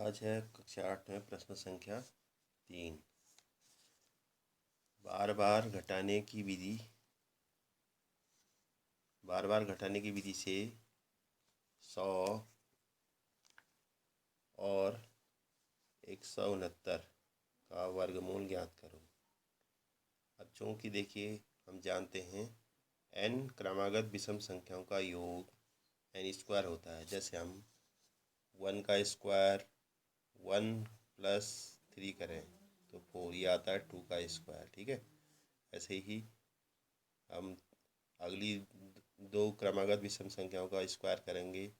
आज है कक्षा 8 में प्रश्न संख्या 3। बार बार घटाने की विधि से 100 और 169 का वर्गमूल ज्ञात करो। अब चूँकि देखिए हम जानते हैं n क्रमागत विषम संख्याओं का योग n स्क्वायर होता है। जैसे हम 1 का स्क्वायर 1 + 3 करें तो 4, ये आता है 2 का स्क्वायर। ठीक है, ऐसे ही हम अगली दो क्रमागत विषम संख्याओं का स्क्वायर करेंगे।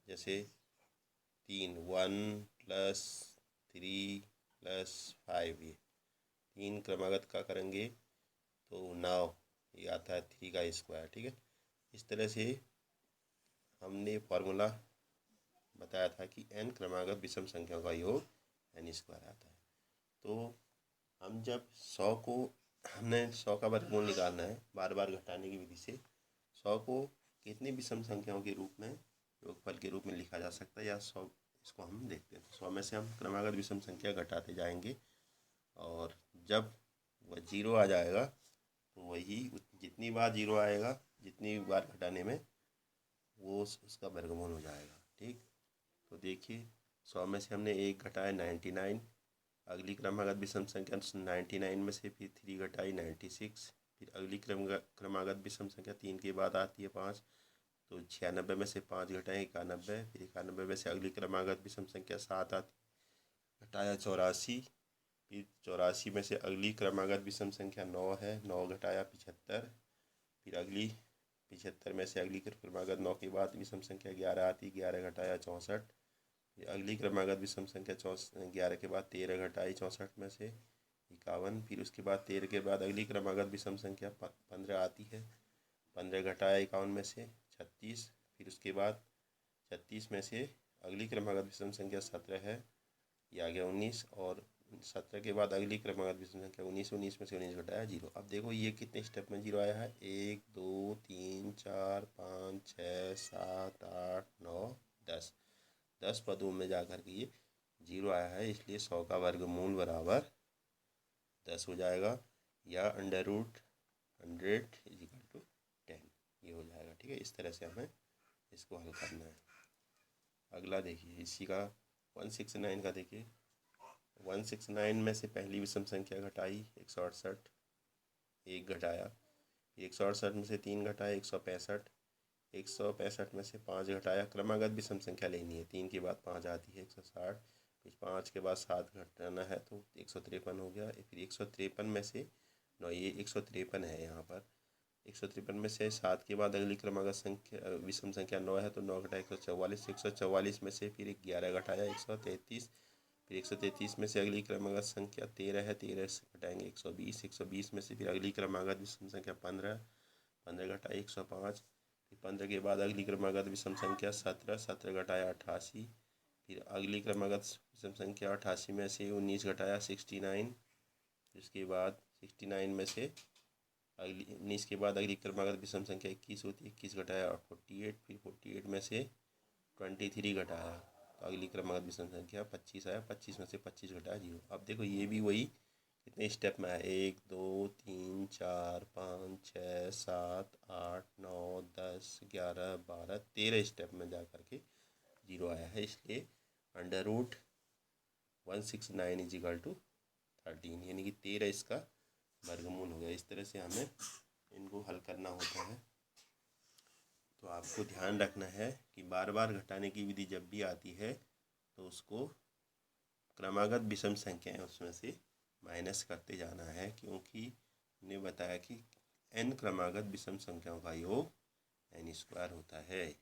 जैसे 3 1 + 3 + 5, ये 3 क्रमागत का करेंगे तो 9, ये आता है 3 का स्क्वायर। ठीक है, इस तरह से हमने फार्मूला बताया था कि n क्रमागत विषम संख्याओं का योग n स्क्वायर आता है। तो हम जब 100 का वर्गमूल निकालना है बार बार घटाने की विधि से 100 को कितनी विषम संख्याओं के रूप में योगफल के रूप में लिखा जा सकता है या 100, इसको हम देखते हैं। तो 100 में से हम क्रमागत विषम संख्या घटाते जाएंगे और जब वह 0 आ जाएगा तो वही जितनी बार 0 आएगा, जितनी बार घटाने में वो उसका वर्गमूल हो जाएगा। ठीक, तो देखिए 100 में से हमने 1 घटाया 99, अगली क्रमागत विषम संख्या 99 में से फिर 3 घटाई 96, फिर अगली क्रमागत विषम संख्या 3 के बाद आती है 5, तो 96 में से 5 घटाएँ 91, फिर 91 में से अगली क्रमागत विषम संख्या 7 आती, घटाया 84, फिर 84 में से अगली क्रमागत विषम संख्या 9 है, 9 घटाया 75, फिर अगली 75 में से अगली क्रमागत 9 के बाद विषम संख्या 11 आती, 11 घटाया 64, फिर अगली क्रमागत विषम संख्या 11 के बाद 13 घटाई 64 में से 51, फिर उसके बाद 13 के बाद अगली क्रमागत विषम संख्या 15 आती है, 15 घटाया 51 में से 36, फिर उसके बाद 36 में से अगली क्रमागत विषम संख्या 17 है, ये आ गया 19, और 17 के बाद अगली क्रमागत विषम संख्या 19, 19 में से 19 घटाया 0। अब देखो ये कितने स्टेप में 0 आया है, 1 2 3 4 5 6 7 8 9 10, 10 पदों में जाकर के ये 0 आया है। इसलिए 100 का वर्गमूल बराबर 10 हो जाएगा या √100 = 10, ये हो जाएगा। ठीक है, इस तरह से हमें इसको हल करना है। अगला देखिए इसी का 169 का देखिए 169 में से पहली विषम संख्या घटाई 168, 1 घटाया, 168 में से 3 घटाया 165, 165 में से 5 घटाया, क्रमागत विषम संख्या लेनी है, 3 के बाद 5 आती है 160, फिर 5 के बाद 7 घटाना है तो 153 हो गया। फिर 153 में से 9, ये 153 है यहाँ पर, 153 में से 7 के बाद अगली क्रमागत संख्या विषम संख्या 9 है तो 9 घटाया 144, 144 में से फिर 11 घटाया 133, फिर 133 में से अगली क्रमागत संख्या 13 है, 13 से घटाएंगे 120, 120 में से फिर अगली क्रमागत विषम संख्या 15, 15 घटाया 105, फिर 15 के बाद अगली क्रमागत विषम संख्या 17, 17 घटाया 88, फिर अगली क्रमागत विषम संख्या 88 में से 19 घटाया 69, इसके बाद 69 में से अगली 19 के बाद अगली क्रमागत विषम संख्या 21 होती है, 21 घटाया 48, फिर 48 में से 23 घटाया तो अगली क्रमागत विषम संख्या 25 आया, 25 में से 25 घटाया 0। अब देखो ये भी वही कितने स्टेप में है, 1 2 3 4 5 6 7 8 9 10 11 12 13 स्टेप में जा कर के 0 आया है। इसलिए √169 = 13, यानी कि 13 इसका वर्गमूल हो गया। इस तरह से हमें इनको हल करना होता है। तो आपको ध्यान रखना है कि बार बार घटाने की विधि जब भी आती है तो उसको क्रमागत विषम संख्याएं उसमें से माइनस करते जाना है, क्योंकि हमने बताया कि n क्रमागत विषम संख्याओं का योग n² होता है।